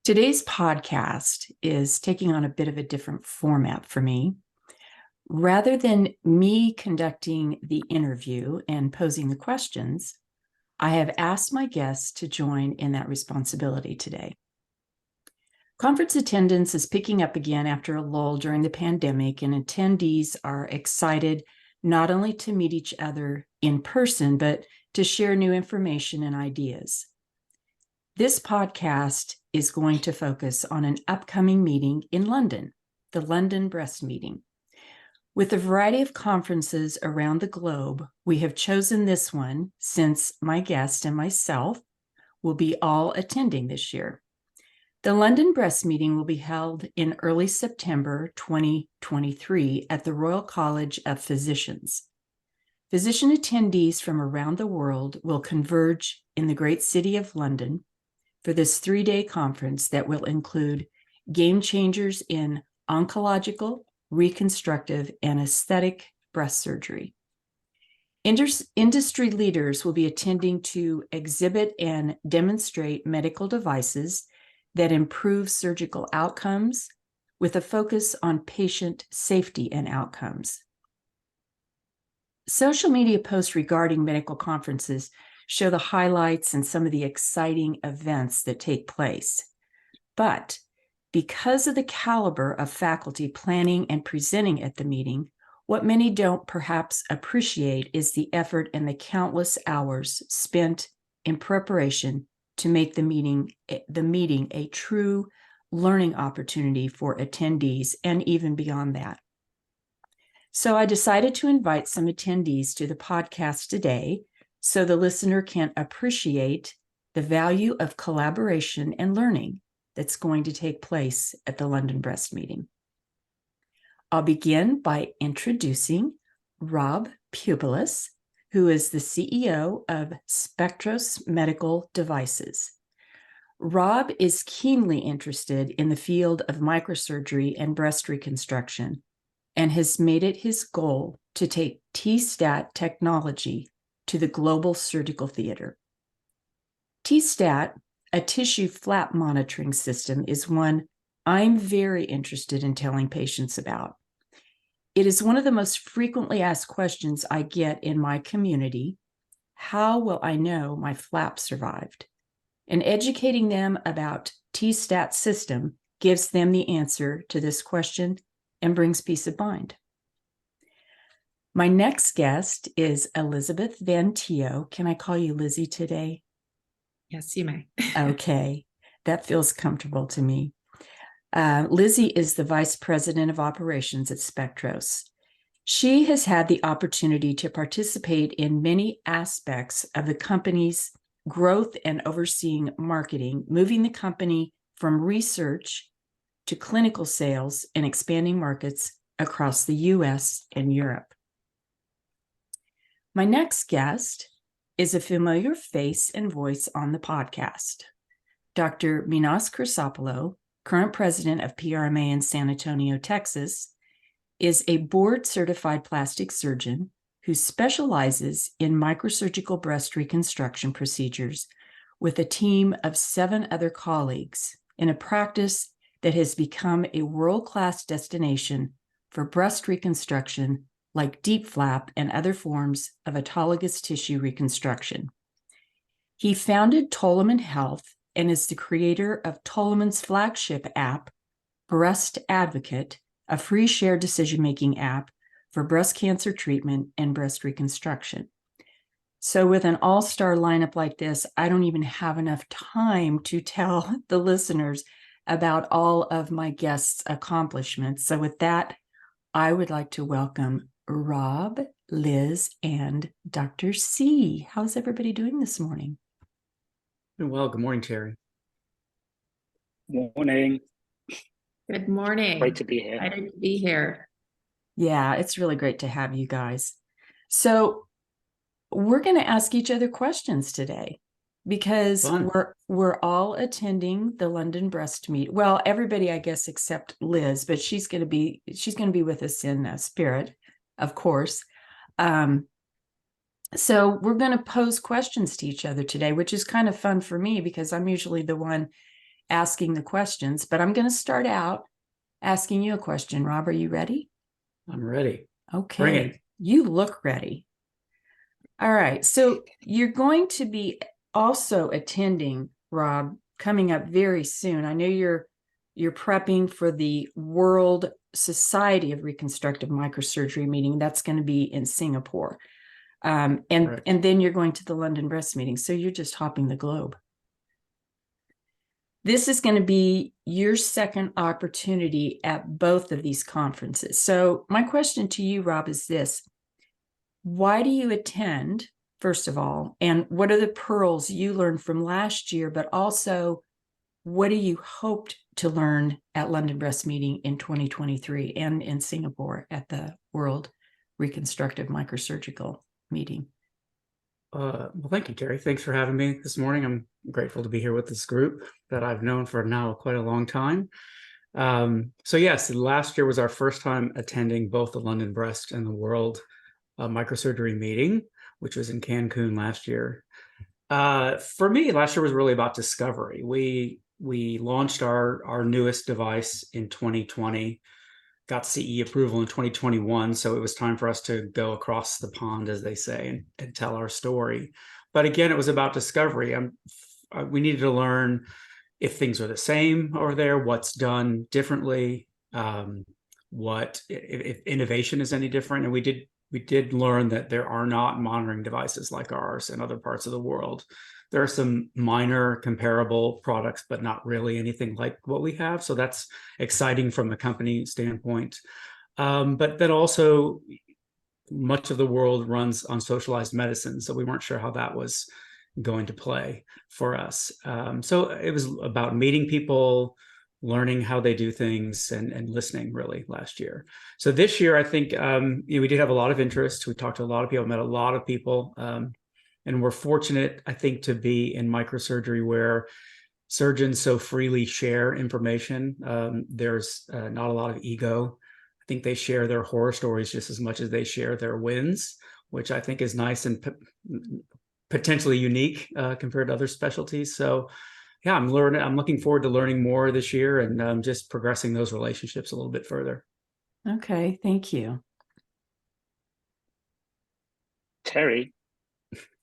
Today's podcast is taking on a bit of a different format for me. Rather than me conducting the interview and posing the questions, I have asked my guests to join in that responsibility today. Conference attendance is picking up again after a lull during the pandemic, and attendees are excited not only to meet each other in person, but to share new information and ideas. This podcast is going to focus on an upcoming meeting in London, the London Breast Meeting. With a variety of conferences around the globe, we have chosen this one since my guest and myself will be all attending this year. The London Breast Meeting will be held in early September 2023 at the Royal College of Physicians. Physician attendees from around the world will converge in the great city of London for this 3-day conference that will include game changers in oncological, reconstructive, and aesthetic breast surgery. Industry leaders will be attending to exhibit and demonstrate medical devices that improve surgical outcomes with a focus on patient safety and outcomes. Social media posts regarding medical conferences show the highlights and some of the exciting events that take place. But because of the caliber of faculty planning and presenting at the meeting, what many don't perhaps appreciate is the effort and the countless hours spent in preparation to make the meeting a true learning opportunity for attendees and even beyond that. So I decided to invite some attendees to the podcast today so the listener can appreciate the value of collaboration and learning that's going to take place at the London Breast Meeting. I'll begin by introducing Rob Pupelis, who is the CEO of Spectros Medical Devices. Rob is keenly interested in the field of microsurgery and breast reconstruction and has made it his goal to take T-STAT technology to the global surgical theater. T-STAT, a tissue flap monitoring system, is one I'm very interested in telling patients about. It is one of the most frequently asked questions I get in my community. How will I know my flap survived? And educating them about T-STAT system gives them the answer to this question and brings peace of mind. My next guest is Elizabeth Van Thillo. Can I call you Lizzie today? Yes, you may. Okay, that feels comfortable to me. Lizzie is the Vice President of Operations at Spectros. She has had the opportunity to participate in many aspects of the company's growth and overseeing marketing, moving the company from research to clinical sales and expanding markets across the US and Europe. My next guest is a familiar face and voice on the podcast. Dr. Minas Chrysopoulo, current president of PRMA in San Antonio, Texas, is a board-certified plastic surgeon who specializes in microsurgical breast reconstruction procedures with a team of 7 other colleagues in a practice that has become a world-class destination for breast reconstruction like deep flap and other forms of autologous tissue reconstruction. He founded Tolman Health and is the creator of Tolman's flagship app, Breast Advocate, a free shared decision-making app for breast cancer treatment and breast reconstruction. So with an all-star lineup like this, I don't even have enough time to tell the listeners about all of my guests' accomplishments. So with that, I would like to welcome Rob, Liz, and Dr. C. How's everybody doing this morning? Well, good morning, Terry. Morning. Good morning. Great to be here. Excited to be here. Yeah, it's really great to have you guys. So we're going to ask each other questions today because we're all attending the London Breast Meet. Well, everybody, I guess, except Liz, but she's going to be with us in spirit, of course. So we're going to pose questions to each other today, which is kind of fun for me because I'm usually the one asking the questions, but I'm going to start out asking you a question. Rob, are you ready? I'm ready. Okay. Bring it. You look ready. All right. So you're going to be also attending, Rob, coming up very soon. I know you're prepping for the World Society of Reconstructive Microsurgery meeting. That's going to be in Singapore. And then you're going to the London breast meeting. So you're just hopping the globe. This is going to be your second opportunity at both of these conferences. So my question to you, Rob, is this. Why do you attend, first of all? And what are the pearls you learned from last year? But also, what do you hoped to learn at London Breast Meeting in 2023 and in Singapore at the World Reconstructive Microsurgical Meeting? Well, thank you, Terry. Thanks for having me this morning. I'm grateful to be here with this group that I've known for now quite a long time. So yes, last year was our first time attending both the London Breast and the World Microsurgery meeting, which was in Cancun last year. For me, last year was really about discovery. We launched our newest device in 2020. Got CE approval in 2021, so it was time for us to go across the pond, as they say, and tell our story. But again, it was about discovery. We needed to learn if things are the same over there, what's done differently, what if innovation is any different. And we did learn that there are not monitoring devices like ours in other parts of the world. There are some minor comparable products, but not really anything like what we have. So that's exciting from the company standpoint. But then also much of the world runs on socialized medicine. So we weren't sure how that was going to play for us. So it was about meeting people, learning how they do things, and listening really last year. So this year, I think we did have a lot of interest. We talked to a lot of people, met a lot of people. And we're fortunate, I think, to be in microsurgery where surgeons so freely share information. There's not a lot of ego. I think they share their horror stories just as much as they share their wins, which I think is nice and potentially unique compared to other specialties. So yeah, I'm looking forward to learning more this year and just progressing those relationships a little bit further. Okay, thank you. Terry.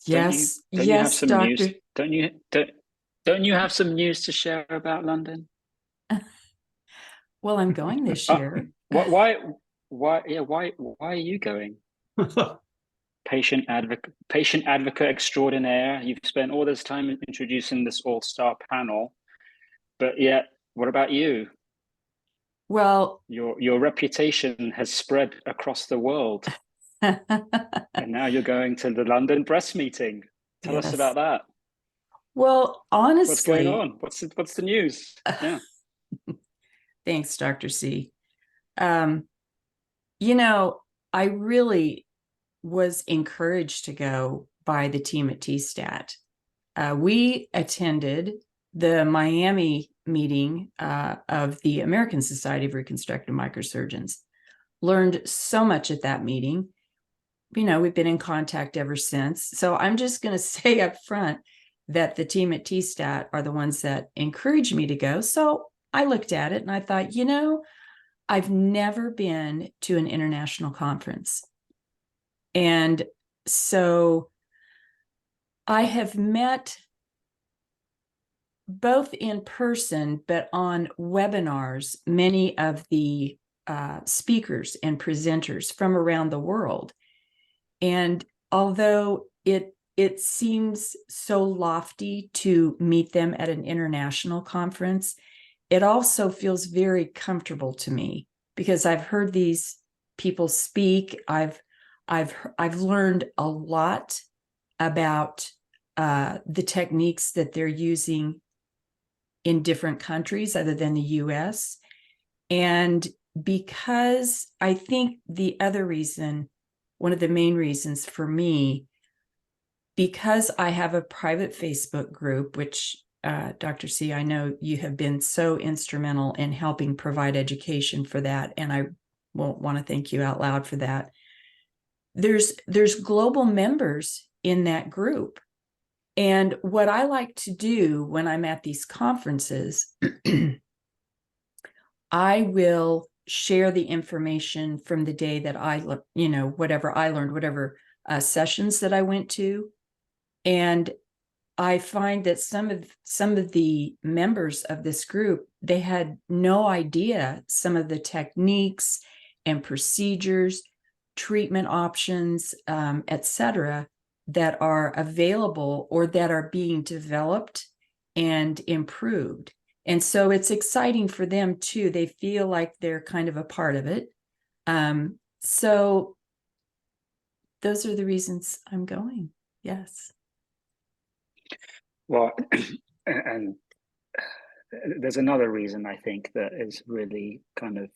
Yes, don't you have some Doctor. news? Don't you have some news to share about London? Well, I'm going this year. Why are you going? Patient advocate extraordinaire. You've spent all this time introducing this all-star panel, but yet, what about you? Well, your reputation has spread across the world. And now you're going to the London breast meeting. Tell us about that. Well, honestly, what's going on? What's the news? Yeah. Thanks, Dr. C. You know, I really was encouraged to go by the team at TSTAT. We attended the Miami meeting of the American Society of Reconstructive Microsurgeons. Learned so much at that meeting. You know, we've been in contact ever since. So I'm just going to say up front that the team at TSTAT are the ones that encouraged me to go. So I looked at it and I thought, you know, I've never been to an international conference. And so I have met both in person, but on webinars, many of the speakers and presenters from around the world. And although it seems so lofty to meet them at an international conference, it also feels very comfortable to me because I've heard these people speak. I've learned a lot about the techniques that they're using in different countries other than the US. And because I think the other reason, one of the main reasons for me, because I have a private Facebook group, which Dr. C, I know you have been so instrumental in helping provide education for that. And I won't want to thank you out loud for that. There's global members in that group. And what I like to do when I'm at these conferences, I will share the information from the day that whatever I learned, whatever sessions that I went to. And I find that some of the members of this group, they had no idea some of the techniques and procedures, treatment options, etc., that are available or that are being developed and improved. And so it's exciting for them too. They feel like they're kind of a part of it. So those are the reasons I'm going. Yes. Well, and there's another reason I think that is really kind of,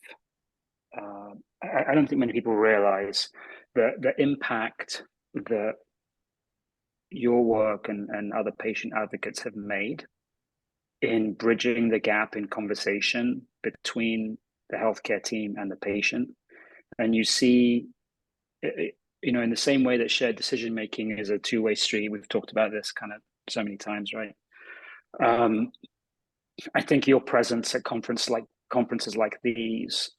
I don't think many people realize the impact that your work and other patient advocates have made in bridging the gap in conversation between the healthcare team and the patient. And you see, in the same way that shared decision making is a two-way street, we've talked about this kind of so many times, right? I think your presence at conferences like these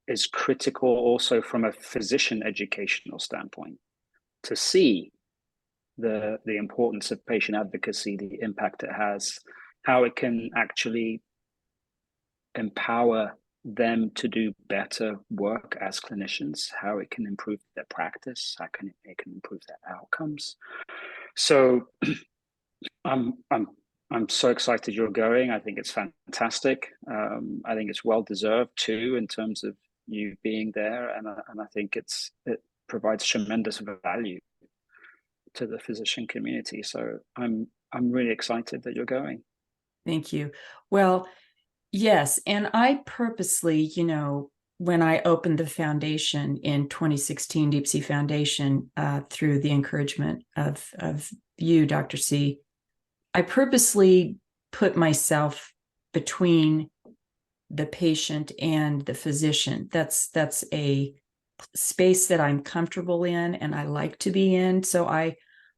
is critical also from a physician educational standpoint, to see the importance of patient advocacy, the impact it has, how it can actually empower them to do better work as clinicians, how it can improve their practice, how it can improve their outcomes. So I'm so excited you're going. I think it's fantastic. I think it's well deserved too, in terms of you being there, and I think it provides tremendous value to the physician community. So I'm really excited that you're going. Thank you. Well, yes, and I purposely, when I opened the foundation in 2016, Deep Sea Foundation, through the encouragement of you, Dr. C, I purposely put myself between the patient and the physician. That's a space that I'm comfortable in and I like to be in. So I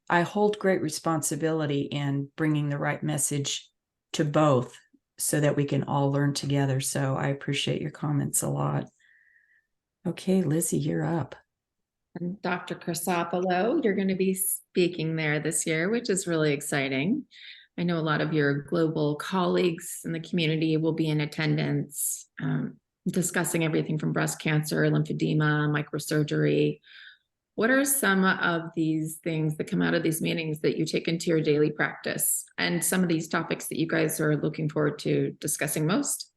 hold great responsibility in bringing the right message to both so that we can all learn together. So I appreciate your comments a lot. Okay, Lizzie, you're up. And Dr. Chrysopoulo, you're going to be speaking there this year, which is really exciting. I know a lot of your global colleagues in the community will be in attendance, discussing everything from breast cancer, lymphedema, microsurgery. What are some of these things that come out of these meetings that you take into your daily practice, and some of these topics that you guys are looking forward to discussing most?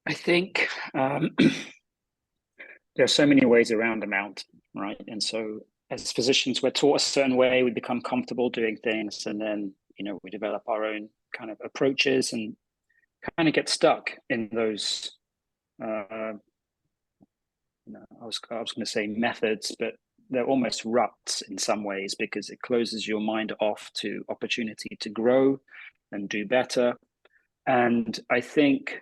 I think there are so many ways around a mountain, right? And so as physicians, we're taught a certain way, we become comfortable doing things, and then, we develop our own kind of approaches and kind of get stuck in those, I was going to say methods, but they're almost ruts in some ways, because it closes your mind off to opportunity to grow and do better. And I think,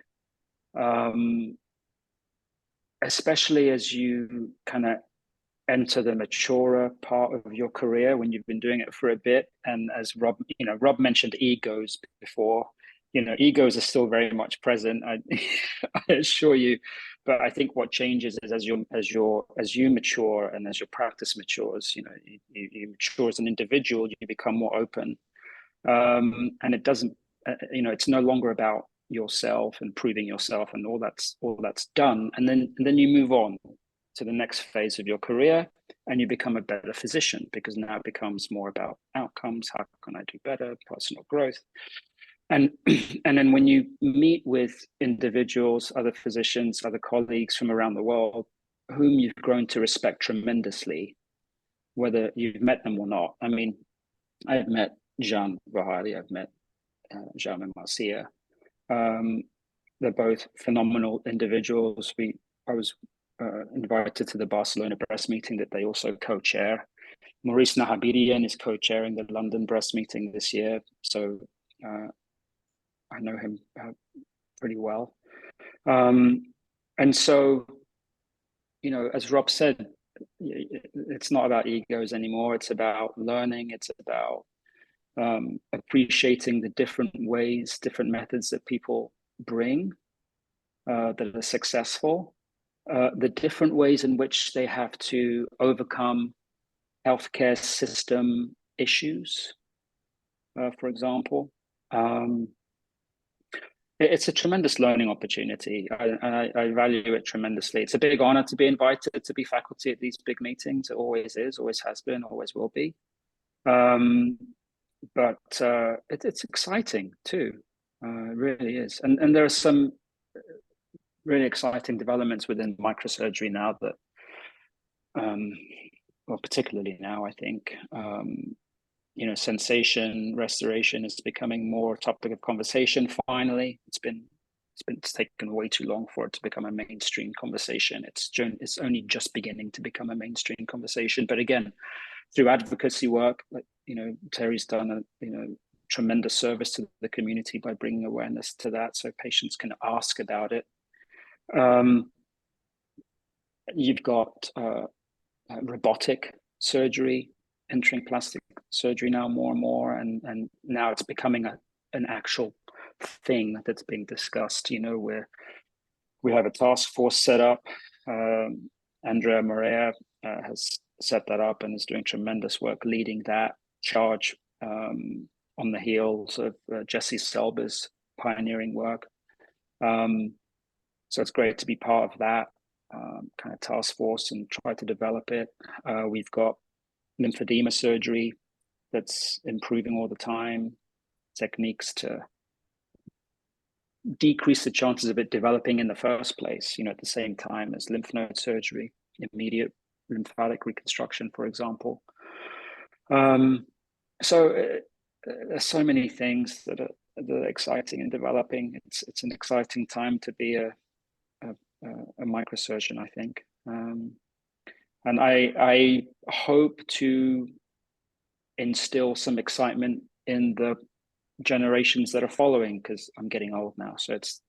especially as you kind of enter the maturer part of your career, when you've been doing it for a bit, and as Rob mentioned egos before, egos are still very much present, I assure you. But I think what changes is as you mature and as your practice matures, you mature as an individual, you become more open, and it doesn't, it's no longer about yourself and proving yourself and all that's done, and then you move on to the next phase of your career, and you become a better physician, because now it becomes more about outcomes. How can I do better? Personal growth. And then when you meet with individuals, other physicians, other colleagues from around the world, whom you've grown to respect tremendously, whether you've met them or not. I mean, I've met Jean Vahali, I've met Jaume Marcia. They're both phenomenal individuals. I was invited to the Barcelona breast meeting that they also co-chair. Maurice Nahabirian is co-chairing the London breast meeting this year. So I know him pretty well. And so, as Rob said, it's not about egos anymore. It's about learning. It's about appreciating the different ways, different methods that people bring that are successful, the different ways in which they have to overcome healthcare system issues, for example. It's a tremendous learning opportunity, and I value it tremendously. It's a big honor to be invited to be faculty at these big meetings. It always is, always has been, always will be. But it's exciting too. It really is. And there are some really exciting developments within microsurgery now that, well, particularly now, I think, sensation restoration is becoming more topic of conversation. Finally, it's taken way too long for it to become a mainstream conversation. It's only just beginning to become a mainstream conversation. But again, through advocacy work, like Terry's done a tremendous service to the community by bringing awareness to that, so patients can ask about it. You've got robotic surgery entering plastic surgery now more and more, and now it's becoming an actual thing that's being discussed. Where we have a task force set up. Andrea Morea has set that up and is doing tremendous work leading that charge on the heels of Jesse Selber's pioneering work. So it's great to be part of that kind of task force and try to develop it. We've got lymphedema surgery that's improving all the time, techniques to decrease the chances of it developing in the first place, at the same time as lymph node surgery, immediate lymphatic reconstruction, for example. So there's so many things that are exciting and developing. It's an exciting time to be a microsurgeon, I think. And I hope to instill some excitement in the generations that are following, because I'm getting old now, so it's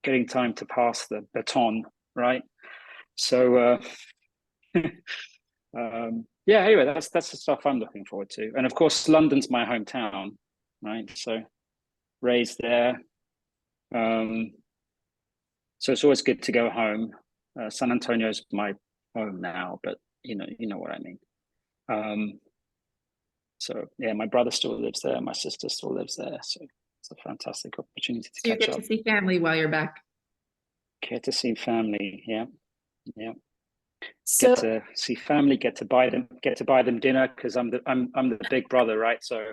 getting time to pass the baton, right? So anyway, that's the stuff I'm looking forward to. And of course, London's my hometown, right? So raised there. So it's always good to go home. San Antonio's my home now, but you know what I mean. So yeah, my brother still lives there. My sister still lives there. So it's a fantastic opportunity to catch up. So you get to see family while you're back. Get to see family, yeah. So, get to see family, get to buy them dinner, because I'm the big brother, right? So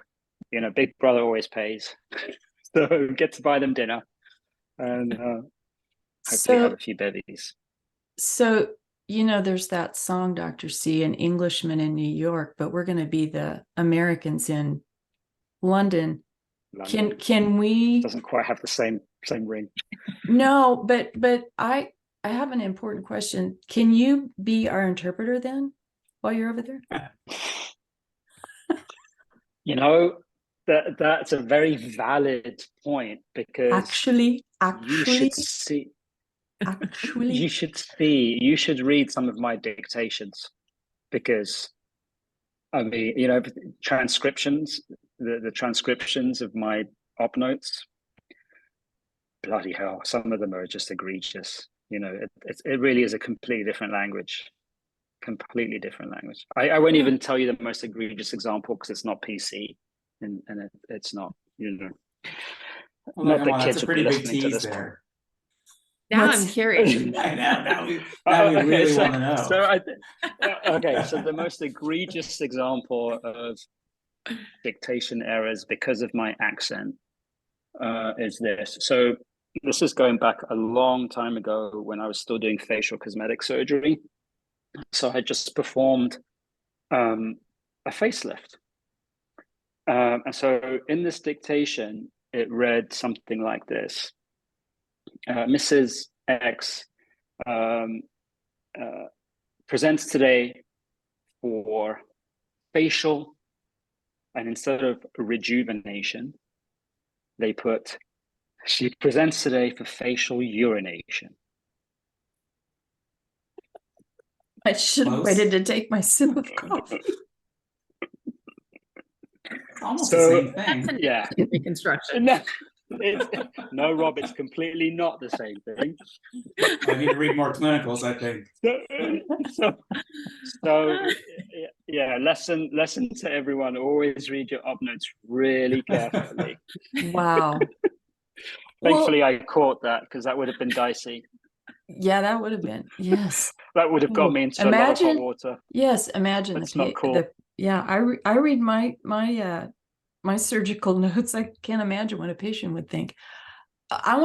big brother always pays. So get to buy them dinner, and hopefully have a few bevies. So there's that song, Dr. C, an Englishman in New York, but we're going to be the Americans in London. Can we? Doesn't quite have the same ring. No, but I have an important question. Can you be our interpreter then while you're over there? That's a very valid point, because actually you should see. You should read some of my dictations, because I mean, transcriptions, the transcriptions of my op notes, bloody hell, some of them are just egregious. It really is a completely different language. I won't even tell you the most egregious example, because it's not PC, and it's not, not that kids would be listening to this there. Now I'm curious. now we really want to know. So the most egregious example of dictation errors because of my accent is this. So this is going back a long time ago, when I was still doing facial cosmetic surgery. So I just performed a facelift. And so in this dictation, it read something like this. Mrs. X presents today for facial, and instead of rejuvenation, she presents today for facial urination. I should have Close. waited to take my sip of coffee. It's almost the So, same thing. yeah. Reconstruction. No, Rob, it's completely not the same thing. I need to read more clinicals, I think. So yeah, lesson to everyone: always read your op notes really carefully. Wow. Thankfully, I caught that because that would have been dicey. Yeah, that would have been. Yes. That would have got Ooh, me into a lot of hot water. Yes, imagine That's not cool. yeah, I read my surgical notes. I can't imagine what a patient would think. I'm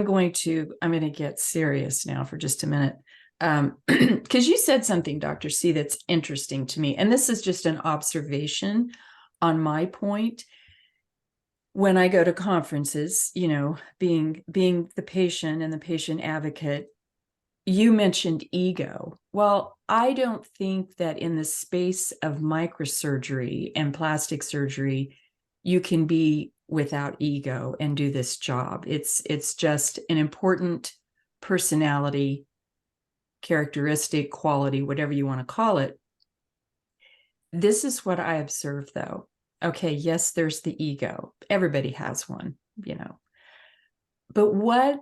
going to get serious now for just a minute. Because you said something, Dr. C, that's interesting to me. And this is just an observation on my point. When I go to conferences, being the patient and the patient advocate, you mentioned ego. Well, I don't think that in the space of microsurgery and plastic surgery, you can be without ego and do this job. It's just an important personality, characteristic, quality, whatever you want to call it. This is what I observe, though. Okay, yes, there's the ego. Everybody has one, But what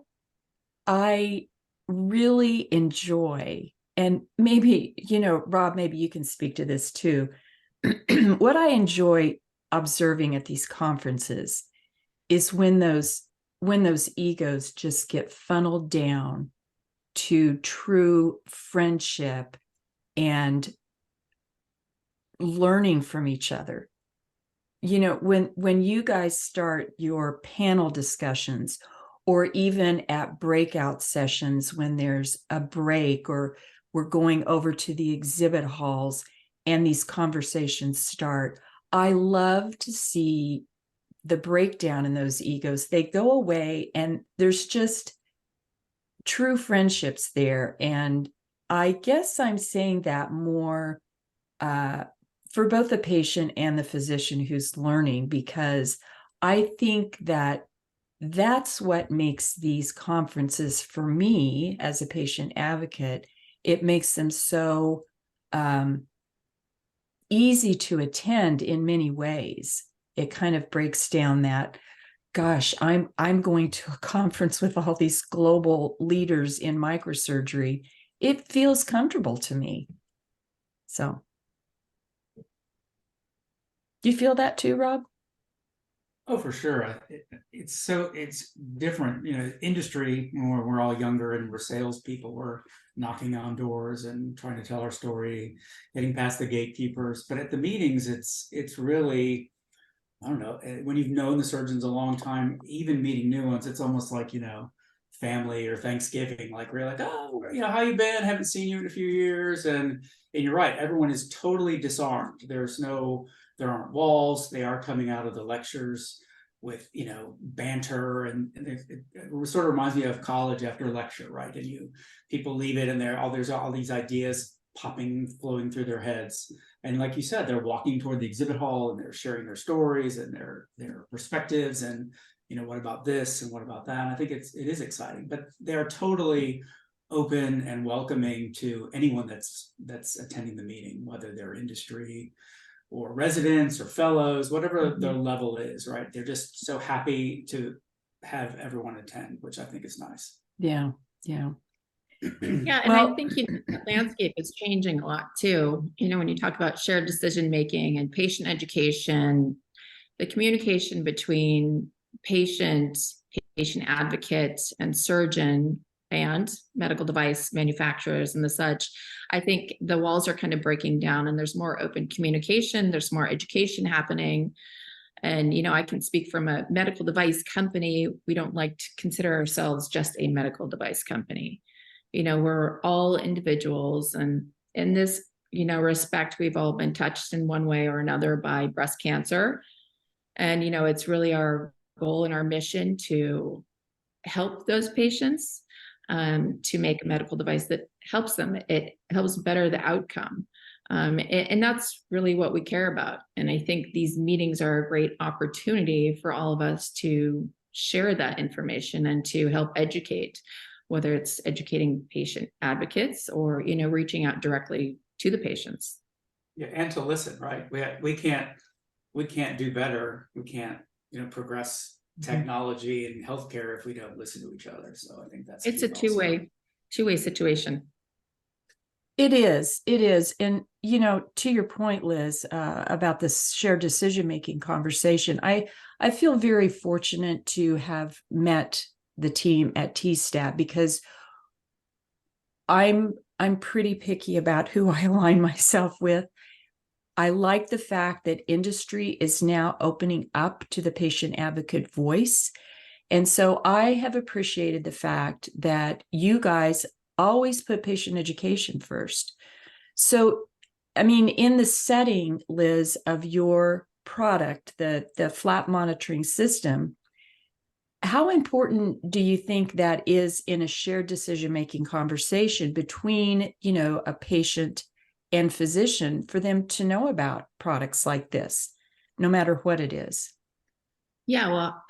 I really enjoy, and maybe, Rob, maybe you can speak to this too. What I enjoy observing at these conferences is when those egos just get funneled down to true friendship and learning from each other. When you guys start your panel discussions, or even at breakout sessions when there's a break, or we're going over to the exhibit halls and these conversations start, I love to see the breakdown in those egos. They go away and there's just true friendships there. And I guess I'm saying that more for both the patient and the physician who's learning, because I think that that's what makes these conferences, for me as a patient advocate, it makes them so easy to attend in many ways. It kind of breaks down that, gosh, I'm going to a conference with all these global leaders in microsurgery. It feels comfortable to me. So, do you feel that too, Rob? Oh, for sure. It's different, industry, when we're all younger and we're salespeople, we're knocking on doors and trying to tell our story, getting past the gatekeepers. But at the meetings, it's really, I don't know, when you've known the surgeons a long time, even meeting new ones, it's almost like, family or Thanksgiving. Like, we're like, oh, how you been? Haven't seen you in a few years. And you're right, everyone is totally disarmed. There aren't walls. They are coming out of the lectures with, banter, and it sort of reminds me of college after a lecture, right? And people leave it and there's all these ideas flowing through their heads. And like you said, they're walking toward the exhibit hall and they're sharing their stories and their perspectives, and what about this and what about that? And I think it is exciting, but they're totally open and welcoming to anyone that's attending the meeting, whether they're industry or residents or fellows, whatever their level is, right? They're just so happy to have everyone attend, which I think is nice. Yeah. Yeah, and I think the landscape is changing a lot too. When you talk about shared decision making and patient education, the communication between patient advocate, and surgeon, and medical device manufacturers and the such, I think the walls are kind of breaking down, and there's more open communication, there's more education happening. And, I can speak from a medical device company. We don't like to consider ourselves just a medical device company. We're all individuals, and in this, respect, we've all been touched in one way or another by breast cancer. And, it's really our goal and our mission to help those patients, to make a medical device that helps them. It helps better the outcome. And that's really what we care about. And I think these meetings are a great opportunity for all of us to share that information and to help educate. whether it's educating patient advocates or, reaching out directly to the patients. Yeah, and to listen, right? We can't do better. We can't, progress technology and healthcare if we don't listen to each other. So I think that's It's a key also. two-way situation. It is. And, to your point, Liz, about this shared decision-making conversation, I feel very fortunate to have met the team at TSTAT because I'm pretty picky about who I align myself with. I like the fact that industry is now opening up to the patient advocate voice. And so I have appreciated the fact that you guys always put patient education first. So, I mean, in the setting, Liz, of your product, the flap monitoring system, how important do you think that is in a shared decision-making conversation between, a patient and physician for them to know about products like this, no matter what it is? Yeah, well,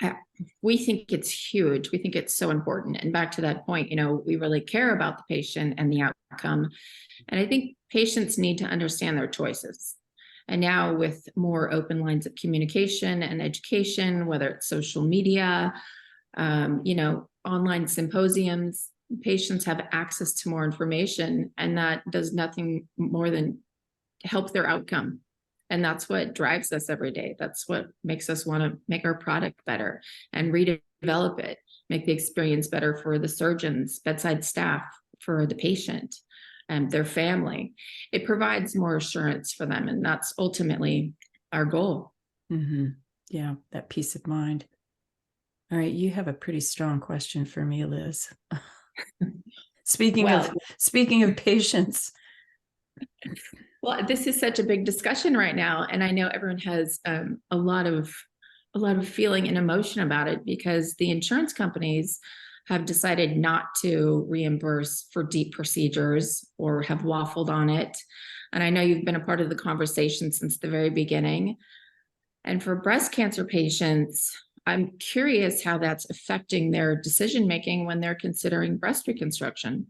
we think it's huge. We think it's so important. And back to that point, we really care about the patient and the outcome. And I think patients need to understand their choices. And now with more open lines of communication and education, whether it's social media, online symposiums, patients have access to more information, and that does nothing more than help their outcome. And that's what drives us every day. That's what makes us want to make our product better and redevelop it, make the experience better for the surgeons, bedside staff, for the patient and their family. It provides more assurance for them. And that's ultimately our goal. Mm-hmm. Yeah, that peace of mind. All right, you have a pretty strong question for me, Liz. Speaking of patients. Well, this is such a big discussion right now, and I know everyone has a lot of feeling and emotion about it because the insurance companies have decided not to reimburse for deep procedures or have waffled on it. And I know you've been a part of the conversation since the very beginning. And for breast cancer patients, I'm curious how that's affecting their decision-making when they're considering breast reconstruction.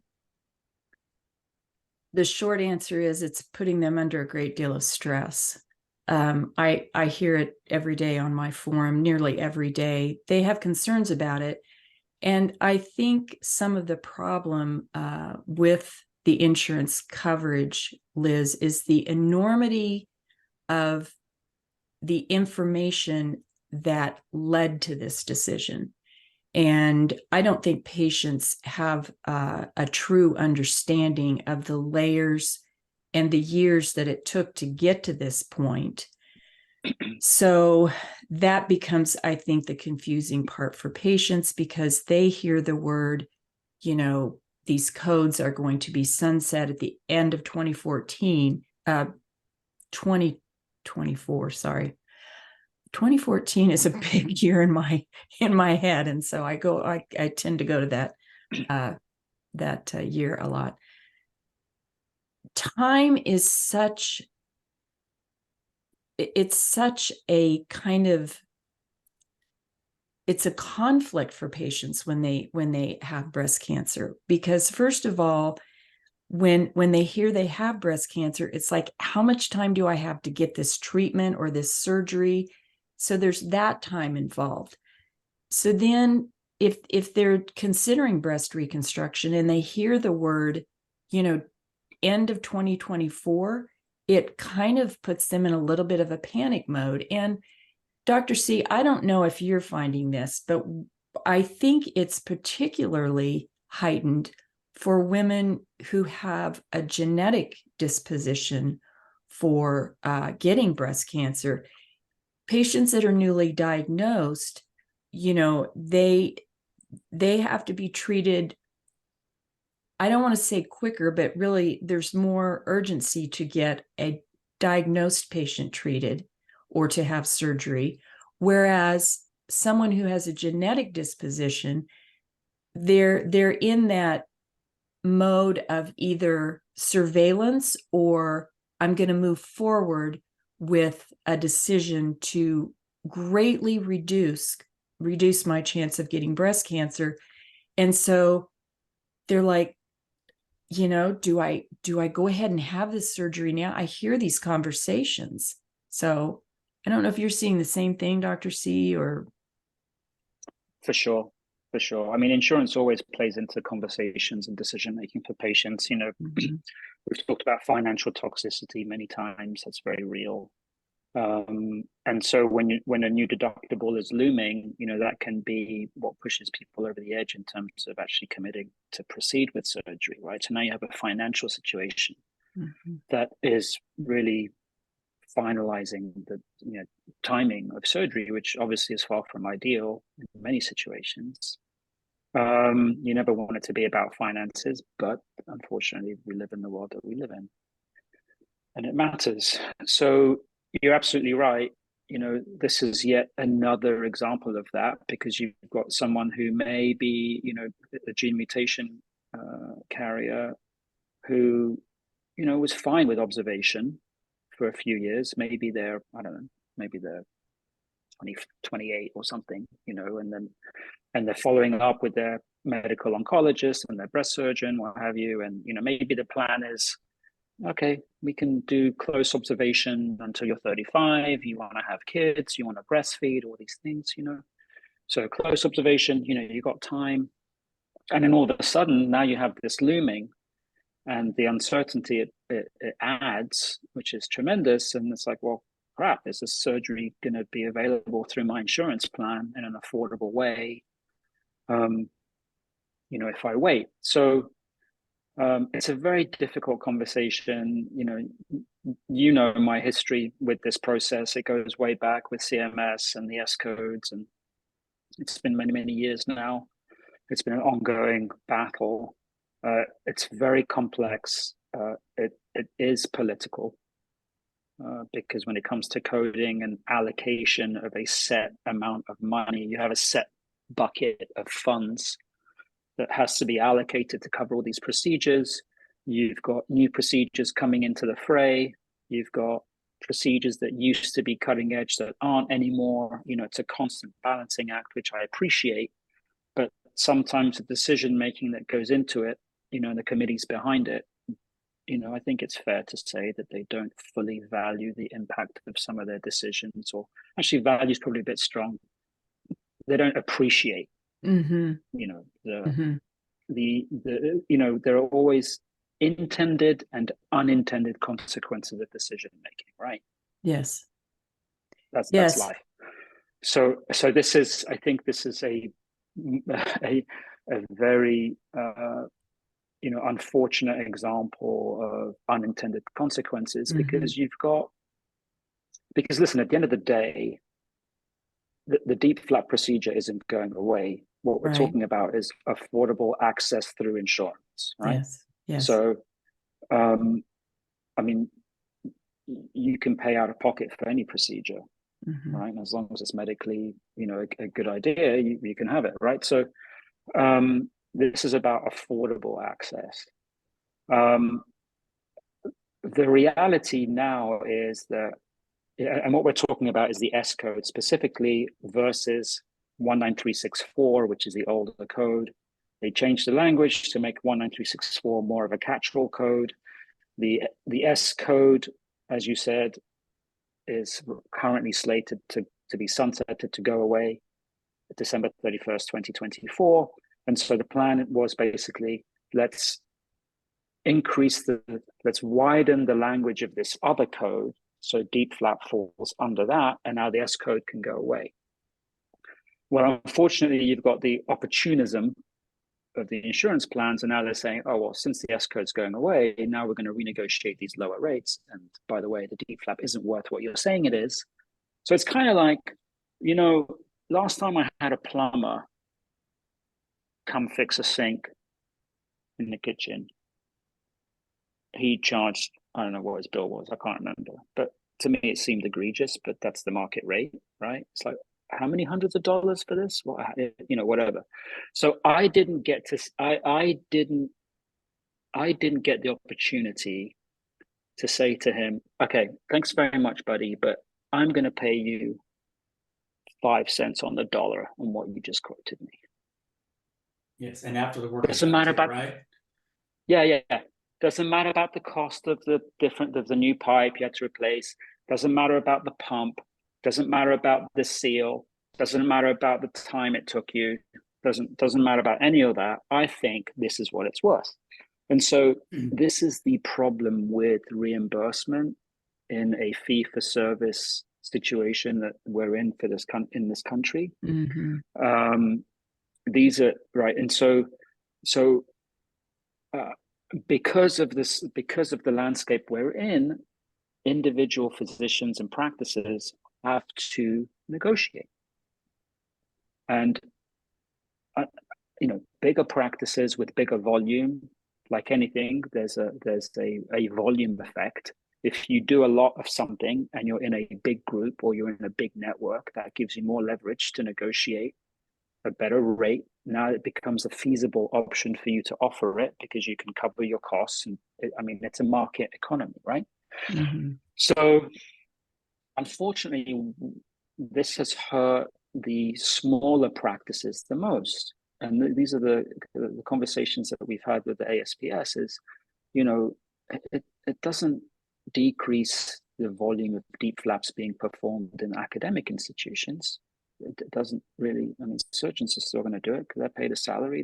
The short answer is it's putting them under a great deal of stress. I hear it every day on my forum, nearly every day. They have concerns about it. And I think some of the problem with the insurance coverage, Liz, is the enormity of the information that led to this decision. And I don't think patients have a true understanding of the layers and the years that it took to get to this point. So that becomes, I think, the confusing part for patients because they hear the word, these codes are going to be sunset at the end of 2024, sorry. 2014 is a big year in my head, and so I tend to go to that year a lot. Time is such a kind of, it's a conflict for patients when they have breast cancer, because first of all, when they hear they have breast cancer, it's like, how much time do I have to get this treatment or this surgery? So there's that time involved. So then if they're considering breast reconstruction and they hear the word, end of 2024, it kind of puts them in a little bit of a panic mode. And Dr. C, I don't know if you're finding this, but I think it's particularly heightened for women who have a genetic disposition for getting breast cancer. Patients that are newly diagnosed, they have to be treated, I don't want to say quicker, but really there's more urgency to get a diagnosed patient treated or to have surgery. Whereas someone who has a genetic disposition, they're in that mode of either surveillance or I'm going to move forward with a decision to greatly reduce my chance of getting breast cancer. And so they're like, do I go ahead and have this surgery now? I hear these conversations. So I don't know if you're seeing the same thing, Dr. C, or. For sure. For sure. I mean, insurance always plays into conversations and decision making for patients. Mm-hmm. We've talked about financial toxicity many times. That's very real. And so when a new deductible is looming, that can be what pushes people over the edge in terms of actually committing to proceed with surgery, right? So now you have a financial situation that is really finalizing the timing of surgery, which obviously is far from ideal in many situations. You never want it to be about finances, but unfortunately, we live in the world that we live in, and it matters. So you're absolutely right. This is yet another example of that, because you've got someone who may be, a gene mutation carrier who, was fine with observation for a few years. Maybe they're, I don't know, maybe they're 20, 28 or something, and they're following up with their medical oncologist and their breast surgeon, what have you. And, maybe the plan is, okay, we can do close observation until you're 35. You want to have kids, you want to breastfeed, all these things, So close observation, you got time. And then all of a sudden, now you have this looming, and the uncertainty it adds, which is tremendous. And it's like, well, crap, is this surgery going to be available through my insurance plan in an affordable way? If I wait. So it's a very difficult conversation. My history with this process. It goes way back with CMS and the S codes, and it's been many, many years now. It's been an ongoing battle. It's very complex. It is political, because when it comes to coding and allocation of a set amount of money, you have a set bucket of funds that has to be allocated to cover all these procedures. You've got new procedures coming into the fray. You've got procedures that used to be cutting edge that aren't anymore. It's a constant balancing act, which I appreciate. But sometimes the decision making that goes into it, and the committees behind it, I think it's fair to say that they don't fully value the impact of some of their decisions, or actually value is probably a bit strong. They don't appreciate, there are always intended and unintended consequences of decision making, right? Yes. That's life. So I think this is a very unfortunate example of unintended consequences, because listen, at the end of the day, the DIEP flap procedure isn't going away. What we're talking about is affordable access through insurance, right? Yes. So, you can pay out of pocket for any procedure, right? And as long as it's medically, a good idea, you can have it, right? So, this is about affordable access. The reality now is that, and what we're talking about is the S code specifically versus 19364, which is the older code. They changed the language to make 19364 more of a catch-all code. The S code, as you said, is currently slated to be sunsetted, to go away December 31st, 2024. And so the plan was basically, let's widen the language of this other code, so DIEP flap falls under that, and now the S code can go away. Well, unfortunately, you've got the opportunism of the insurance plans, and now they're saying, oh, well, since the S code's going away, now we're going to renegotiate these lower rates. And by the way, the DIEP flap isn't worth what you're saying it is. So it's kind of like, last time I had a plumber come fix a sink in the kitchen, he charged, I don't know what his bill was, I can't remember, but to me it seemed egregious, but that's the market rate, right? It's like, how many hundreds of dollars for this? Well, whatever. So I didn't get the opportunity to say to him, okay, thanks very much, buddy, but I'm going to pay you 5 cents on the dollar on what you just quoted me. Yes, and after the work doesn't matter about, right? Yeah. Doesn't matter about the cost of the new pipe you had to replace. Doesn't matter about the pump. Doesn't matter about the seal. Doesn't matter about the time it took you. Doesn't matter about any of that. I think this is what it's worth. And so this is the problem with reimbursement in a fee-for-service situation that we're in for this in this country. These are right, and so because of the landscape we're in, individual physicians and practices have to negotiate, and bigger practices with bigger volume, like anything, there's a volume effect. If you do a lot of something and you're in a big group or you're in a big network, that gives you more leverage to negotiate a better rate. Now it becomes a feasible option for you to offer it because you can cover your costs. And it's a market economy, right? So unfortunately, this has hurt the smaller practices the most. And these are the conversations that we've had with the ASPS is, it doesn't decrease the volume of deep flaps being performed in academic institutions. It doesn't really, surgeons are still going to do it because they're paid a salary,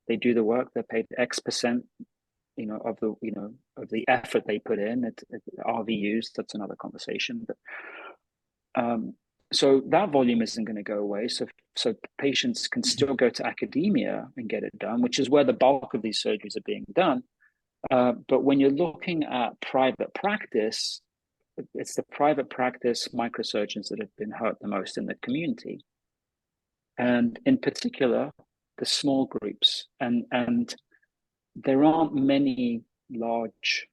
they do the work, they're paid X% of the effort they put in. RVUs, that's another conversation. But so that volume isn't going to go away. So patients can still go to academia and get it done, which is where the bulk of these surgeries are being done. But when you're looking at private practice, it's the private practice microsurgeons that have been hurt the most in the community. And in particular, the small groups. And there aren't many large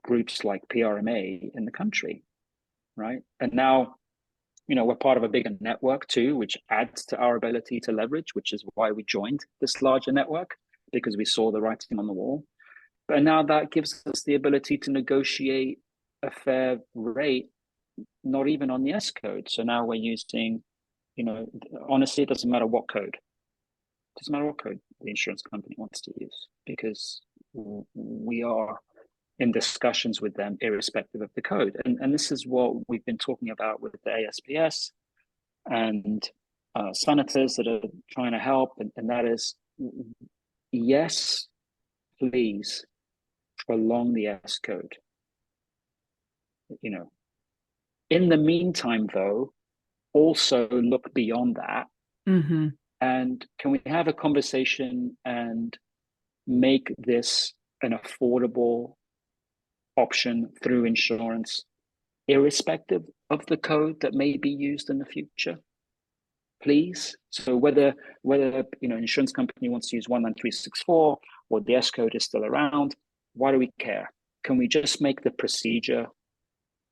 groups like PRMA in the country, right? And now, we're part of a bigger network too, which adds to our ability to leverage, which is why we joined this larger network, because we saw the writing on the wall. But now that gives us the ability to negotiate a fair rate, not even on the S code. So now we're using, honestly, it doesn't matter what code. It doesn't matter what code the insurance company wants to use, because we are in discussions with them irrespective of the code. And this is what we've been talking about with the ASPS and senators that are trying to help. And that is, yes, please prolong the S code. In the meantime, though, also look beyond that. And can we have a conversation and make this an affordable option through insurance, irrespective of the code that may be used in the future, please? So whether insurance company wants to use 19364 or the S code is still around, why do we care? Can we just make the procedure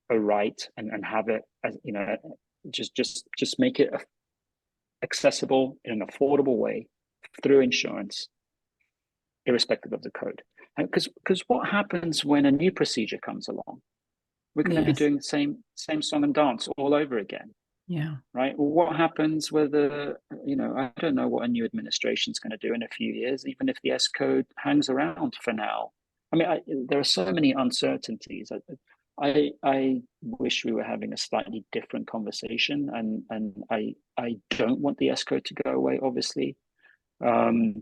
a right and have it as, just make it accessible in an affordable way through insurance, irrespective of the code? Because what happens when a new procedure comes along? We're going to be doing the same song and dance all over again. Yeah. Right. Well, what happens with I don't know what a new administration is going to do in a few years, even if the S code hangs around for now. There are so many uncertainties. I wish we were having a slightly different conversation, and I don't want the S code to go away, obviously. But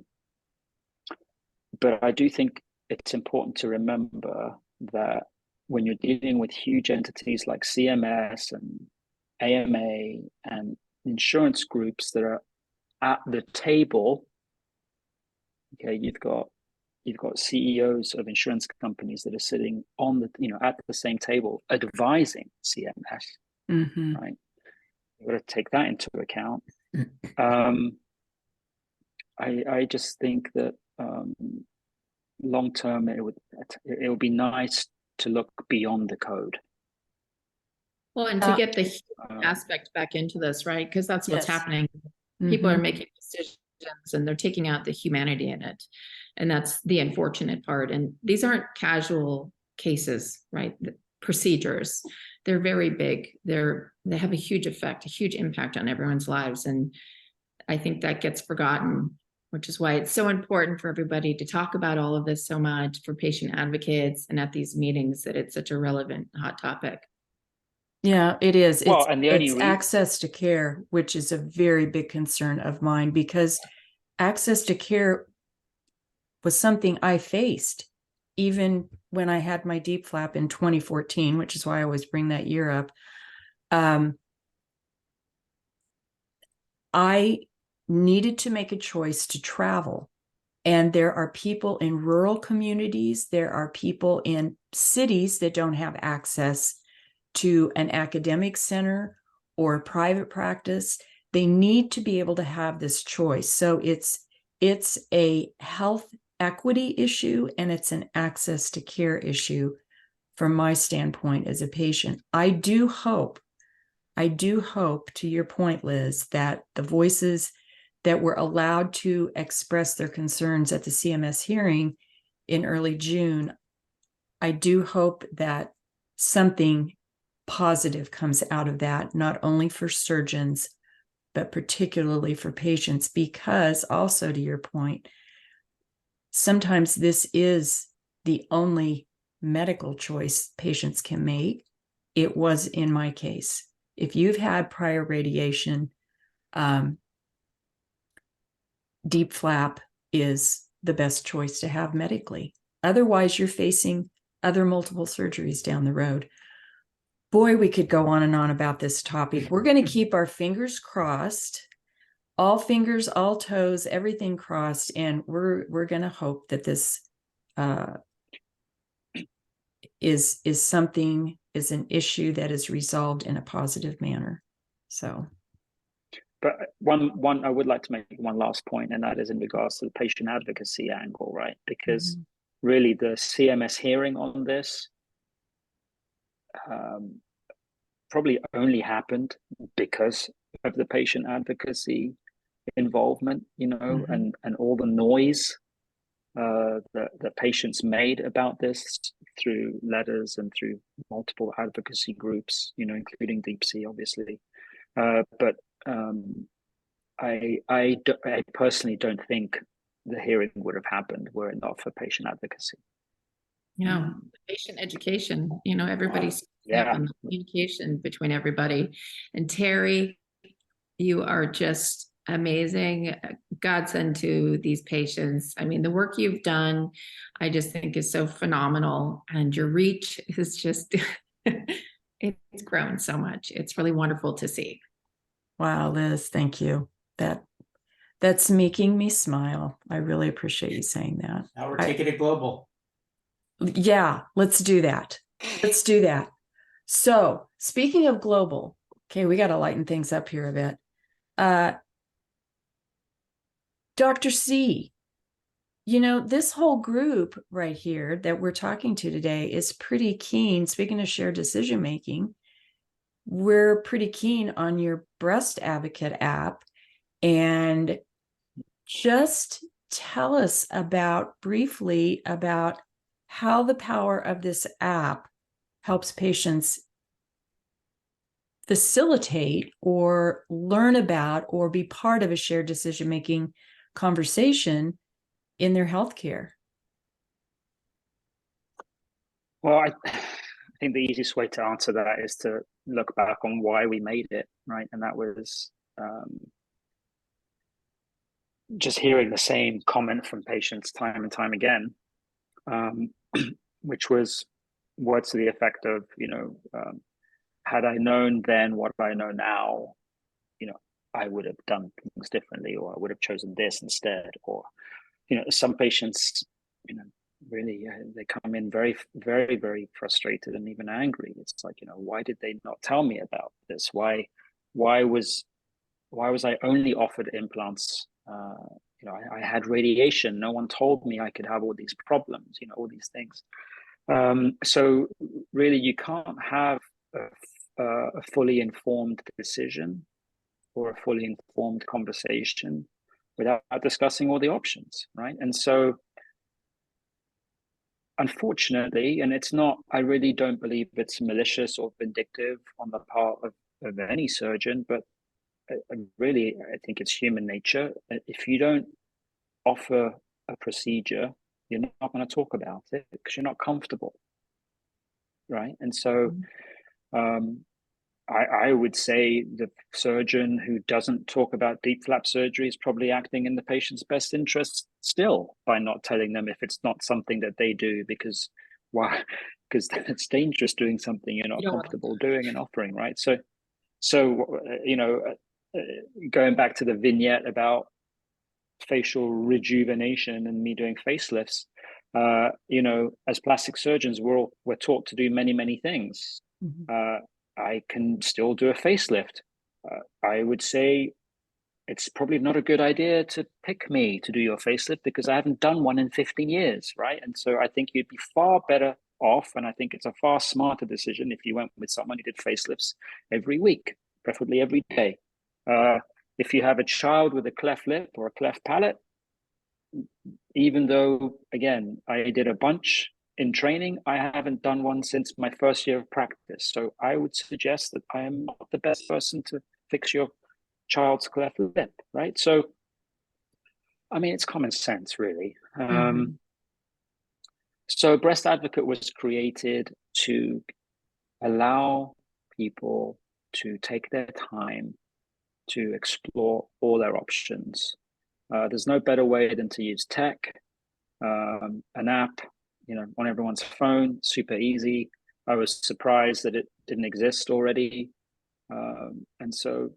I do think it's important to remember that when you're dealing with huge entities like CMS and AMA and insurance groups that are at the table, okay, you've got CEOs of insurance companies that are sitting on the at the same table advising CMS, right? You've got to take that into account. I just think that long term it would be nice to look beyond the code. Well, and to get the human aspect back into this, right? Because that's what's happening. People are making decisions and they're taking out the humanity in it. And that's the unfortunate part. And these aren't casual cases, right? The procedures, they're very big. They have a huge effect, a huge impact on everyone's lives. And I think that gets forgotten which is why it's so important for everybody to talk about all of this so much, for patient advocates and at these meetings, that it's such a relevant hot topic. Yeah, it is. Well, It's, and the only it's access to care, which is a very big concern of mine, because access to care was something I faced even when I had my deep flap in 2014, which is why I always bring that year up. I needed to make a choice to travel. And there are people in rural communities, there are people in cities that don't have access to an academic center or private practice. They need to be able to have this choice. So it's a health equity issue, and it's an access to care issue from my standpoint as a patient. I do hope, to your point, Liz, that the voices that were allowed to express their concerns at the CMS hearing in early June, I do hope that something positive comes out of that, not only for surgeons, but particularly for patients, because also, to your point, sometimes this is the only medical choice patients can make. It was in my case. If you've had prior radiation, deep flap is the best choice to have medically. Otherwise, you're facing other multiple surgeries down the road. Boy, we could go on and on about this topic. We're going to keep our fingers crossed, all fingers, all toes, everything crossed, and we're going to hope that this is an issue that is resolved in a positive manner. So, but one I would like to make one last point, and that is in regards to the patient advocacy angle, right? Because really the CMS hearing on this probably only happened because of the patient advocacy involvement, and all the noise that patients made about this through letters and through multiple advocacy groups, including Deep Sea, obviously. But I personally don't think the hearing would have happened were it not for patient advocacy. Yeah, patient education, everybody's and communication between everybody. And Terry, you are just amazing, godsend to these patients. I mean, the work you've done, I just think is so phenomenal, and your reach is just, it's grown so much. It's really wonderful to see. Wow, Liz, thank you. That's making me smile. I really appreciate you saying that. Now we're taking it global. Yeah, let's do that. Let's do that. So, speaking of global, okay, we got to lighten things up here a bit. Dr. C, this whole group right here that we're talking to today is pretty keen. Speaking of shared decision making, we're pretty keen on your breast advocate app. And just tell us briefly about how the power of this app helps patients facilitate or learn about or be part of a shared decision-making conversation in their healthcare. Well, I think the easiest way to answer that is to look back on why we made it, right? And that was just hearing the same comment from patients time and time again, which was words to the effect of, had I known then what I know now, I would have done things differently, or I would have chosen this instead. Or, some patients, really, they come in very, very, very frustrated and even angry. It's like, why did they not tell me about this? Why was I only offered implants? I had radiation. No one told me I could have all these problems, all these things. So really, you can't have a fully informed decision or a fully informed conversation without discussing all the options, right? And so, unfortunately, and it's not, I really don't believe it's malicious or vindictive on the part of any surgeon, but really, I think it's human nature. If you don't offer a procedure, you're not going to talk about it because you're not comfortable, right? And so I would say the surgeon who doesn't talk about deep flap surgery is probably acting in the patient's best interest still by not telling them if it's not something that they do, because why? Because it's dangerous doing something you're not comfortable doing and offering, right? So going back to the vignette about facial rejuvenation and me doing facelifts, as plastic surgeons, we're taught to do many things. I can still do a facelift. I would say it's probably not a good idea to pick me to do your facelift because I haven't done one in 15 years, right? And so I think you'd be far better off, and I think it's a far smarter decision if you went with someone who did facelifts every week, preferably every day. If you have a child with a cleft lip or a cleft palate, even though, again, I did a bunch in training, I haven't done one since my first year of practice. So I would suggest that I am not the best person to fix your child's cleft lip, right? So, I mean, it's common sense, really. So Breast Advocate was created to allow people to take their time to explore all their options. There's no better way than to use tech, an app, on everyone's phone, super easy. I was surprised that it didn't exist already. And so,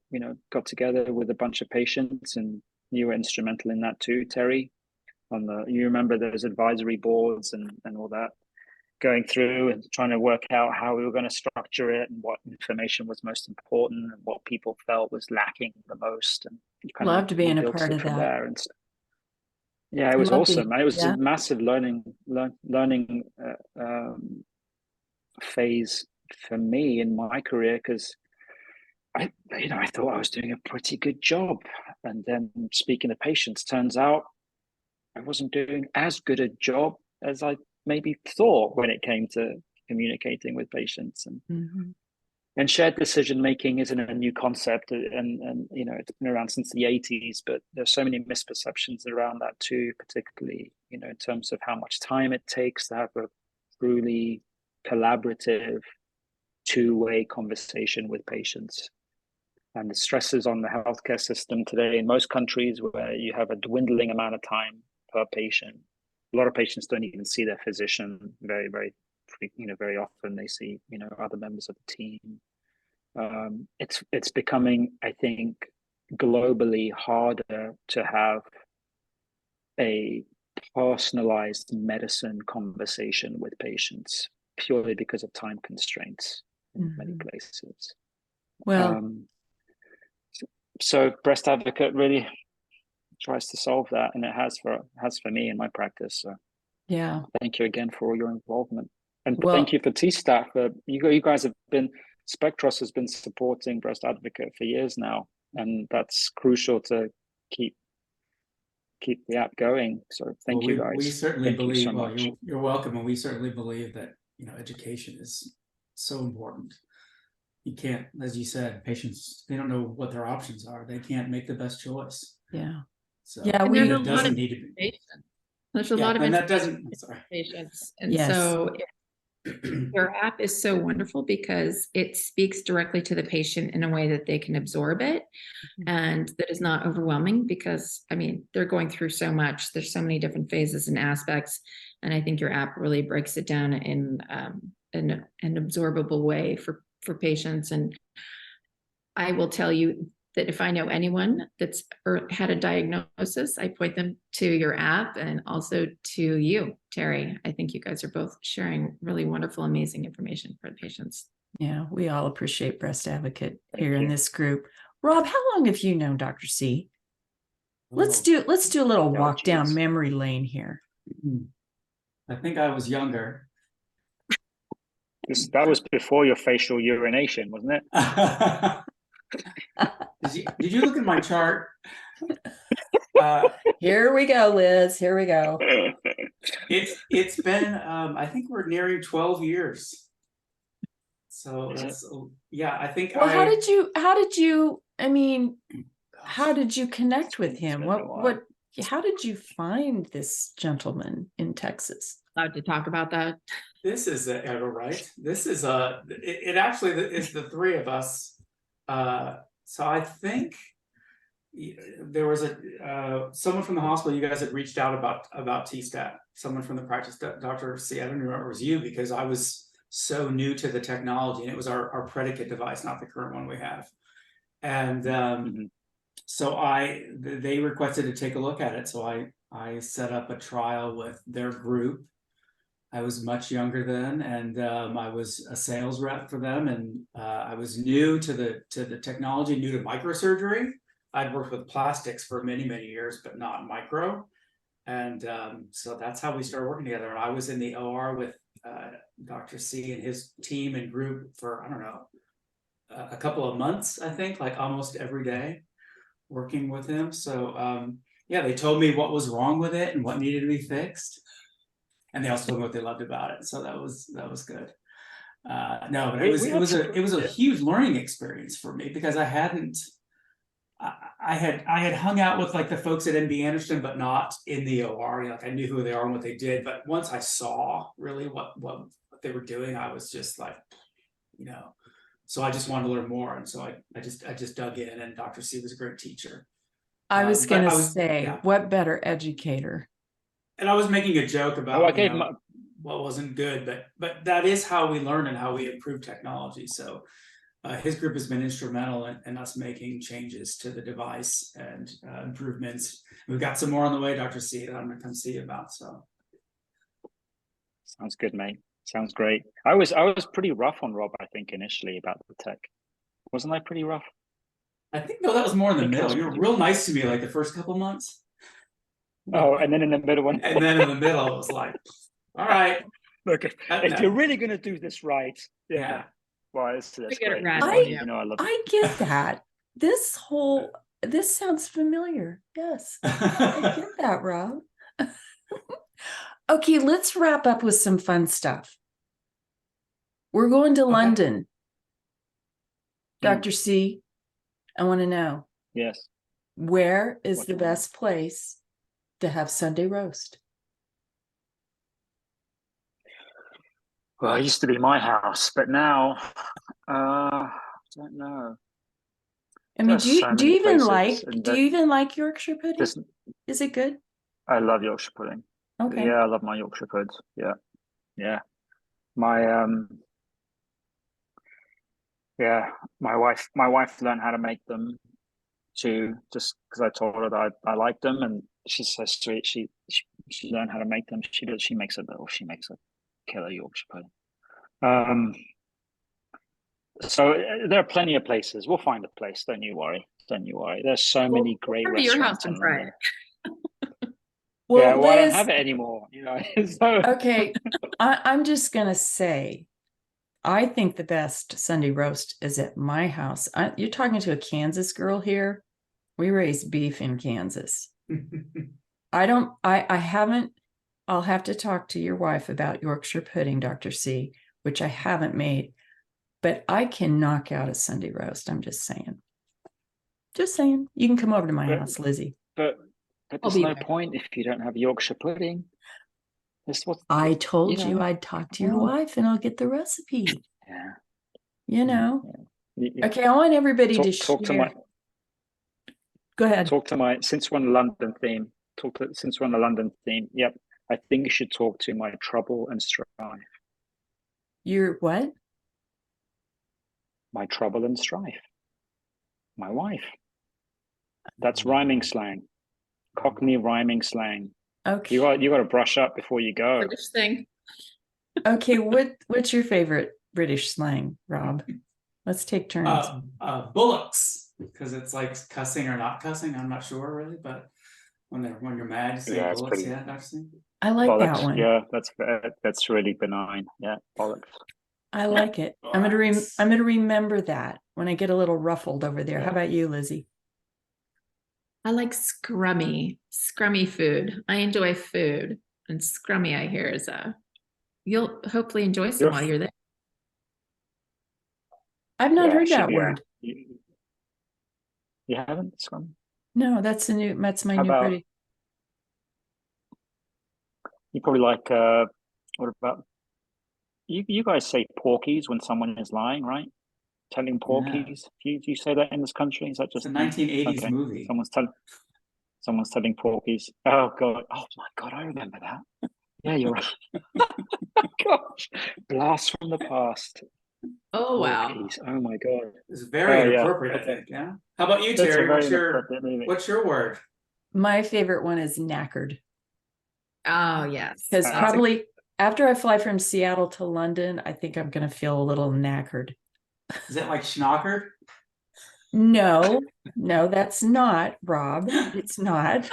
got together with a bunch of patients, and you were instrumental in that too, Terry, you remember those advisory boards and all that, going through and trying to work out how we were going to structure it and what information was most important and what people felt was lacking the most. And you kind Loved being a built part it of from that. there. And yeah, it was awesome. And it was a massive learning phase for me in my career, because I thought I was doing a pretty good job. And then speaking to patients, turns out I wasn't doing as good a job as I maybe thought when it came to communicating with patients. And shared decision making isn't a new concept, and it's been around since the 80s, but there's so many misperceptions around that too, particularly in terms of how much time it takes to have a truly collaborative two-way conversation with patients, and the stresses on the healthcare system today in most countries, where you have a dwindling amount of time per patient. A lot of patients don't even see their physician very often. They see other members of the team. It's becoming, I think, globally harder to have a personalized medicine conversation with patients, purely because of time constraints in many places. Well, so Breast Advocate really tries to solve that, and it has for me in my practice. So yeah, thank you again for all your involvement, and thank you for T-Staff. You guys have been, Spectros has been supporting Breast Advocate for years now, and that's crucial to keep the app going. So thank you guys. We certainly believe. You so much. You're welcome, and we certainly believe that education is so important. You can't, as you said, patients, they don't know what their options are. They can't make the best choice. Yeah. So yeah, it doesn't need to be. There's a lot of and that doesn't. patients, and so your app is so wonderful because it speaks directly to the patient in a way that they can absorb it, and that is not overwhelming, because they're going through so much. There's so many different phases and aspects, and I think your app really breaks it down in an absorbable way for patients. And I will tell you that if I know anyone that's had a diagnosis, I point them to your app, and also to you, Terry. I think you guys are both sharing really wonderful, amazing information for the patients. Yeah, we all appreciate Breast Advocate here in this group. Rob, how long have you known Dr. C? Let's do a little walk down memory lane here. I think I was younger. That was before your facial urination, wasn't it? Did you look at my chart? Here we go, Liz. Here we go. It's been I think we're nearing 12 years. So that's I think. Well, how did you connect with him? What how did you find this gentleman in Texas? Allowed to talk about that. This is right. This is it actually is the three of us. So I think there was someone from the hospital. You guys had reached out about T-Stat. Someone from the practice, Dr. C. I don't remember it was you, because I was so new to the technology, and it was our predicate device, not the current one we have. And so they requested to take a look at it. So I set up a trial with their group. I was much younger then, and I was a sales rep for them, and I was new to the technology, new to microsurgery. I'd worked with plastics for many years, but not micro. And so that's how we started working together. And I was in the OR with Dr. C and his team and group for, I don't know, a couple of months, I think, like almost every day, working with him. So yeah, they told me what was wrong with it and what needed to be fixed. And they also told me what they loved about it. So that was good. No, but it was a huge learning experience for me, because I had hung out with like the folks at NB Anderson, but not in the OR. Like I knew who they are and what they did, but once I saw really what they were doing, I was just like, so I just wanted to learn more, and so I just dug in. And Dr. C was a great teacher. I was going to say, what better educator? And I was making a joke about what wasn't good, but that is how we learn and how we improve technology. So his group has been instrumental in us making changes to the device and improvements. We've got some more on the way, Dr. C, that I'm going to come see you about. So sounds good, mate. Sounds great. I was pretty rough on Rob, I think, initially about the tech. Wasn't I pretty rough? I think no, that was more in the middle. You were real nice to me like the first couple months. Oh, and then in the middle one. And then in the middle, it was like, all right. Look, if you're really going to do this right, yeah. Well, that's great. I get that. This sounds familiar. Yes. I get that, Rob. Okay, let's wrap up with some fun stuff. We're going to London. Dr. C, I want to know. Yes. Where is the best place to have Sunday roast? Well, it used to be my house, but now I don't know. I mean, do you even like Yorkshire pudding? Is it good? I love Yorkshire pudding. Okay. Yeah, I love my Yorkshire pudding. Yeah. My wife learned how to make them too, just because I told her that I liked them, and she's so sweet. She learned how to make them. She makes a killer Yorkshire pudding. So there are plenty of places. We'll find a place. Don't you worry. There's so many great restaurants in London. Well, I don't have it anymore. So. Okay, I'm just gonna say, I think the best Sunday roast is at my house. You're talking to a Kansas girl here. We raise beef in Kansas. I haven't. I'll have to talk to your wife about Yorkshire pudding, Dr. C, which I haven't made, but I can knock out a Sunday roast. I'm just saying. You can come over to my house, Lizzie. But there's no point if you don't have Yorkshire pudding. I told you I'd talk to your wife and I'll get the recipe. Yeah. Okay, I want everybody to share. Go ahead. Since we're on the London theme. Yep. I think you should talk to my trouble and strife. Your what? My trouble and strife. My wife. That's rhyming slang. Cockney rhyming slang. Okay. You got to brush up before you go. British thing. Okay, what's your favorite British slang, Rob? Let's take turns. Bullocks, because it's like cussing or not cussing. I'm not sure really, but when you're mad, you say bullocks. Yeah, actually. I like bollocks. That one. Yeah, that's really benign. Yeah, bollocks. I like it. I'm gonna remember that when I get a little ruffled over there. How about you, Lizzie? I like scrummy food. I enjoy food, and scrummy, I hear, is you'll hopefully enjoy some while you're there. I've not heard that word. You haven't, scrummy? No, that's my new pretty. You probably like what about you guys say porkies when someone is lying, right? Telling porkies. Do you say that in this country? Is that It's just a me? 1980s Okay. movie. Someone's telling porkies. Oh god. Oh my god, I remember that. Yeah, you're right. Gosh. Blast from the past. Oh, wow. Porkies. Oh my god. It's very Oh, yeah. inappropriate, I think. Yeah. How about you, That's a Terry? very inappropriate movie. What's your word? My favorite one is knackered. Oh, yes. Because That's probably after I fly from Seattle to London, I think I'm going to feel a little knackered. Is it like schnockered? No, that's not, Rob. It's not.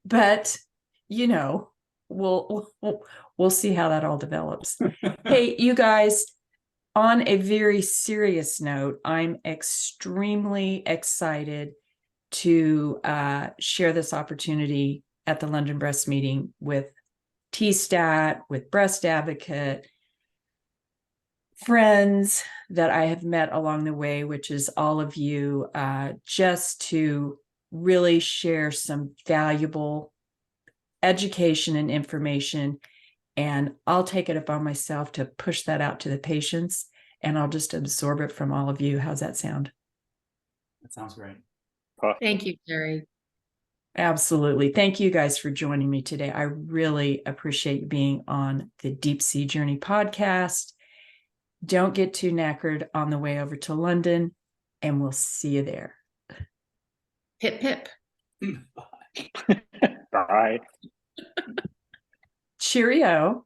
But we'll see how that all develops. Hey, you guys, on a very serious note, I'm extremely excited to share this opportunity at the London Breast Meeting with TSTAT, with Breast Advocate, friends that I have met along the way, which is all of you, just to really share some valuable education and information. And I'll take it upon myself to push that out to the patients, and I'll just absorb it from all of you. How's that sound? That sounds great. Thank you, Terry. Absolutely. Thank you guys for joining me today. I really appreciate being on the Deep Sea Journey podcast. Don't get too knackered on the way over to London, and we'll see you there. Hip, hip. Bye. Cheerio.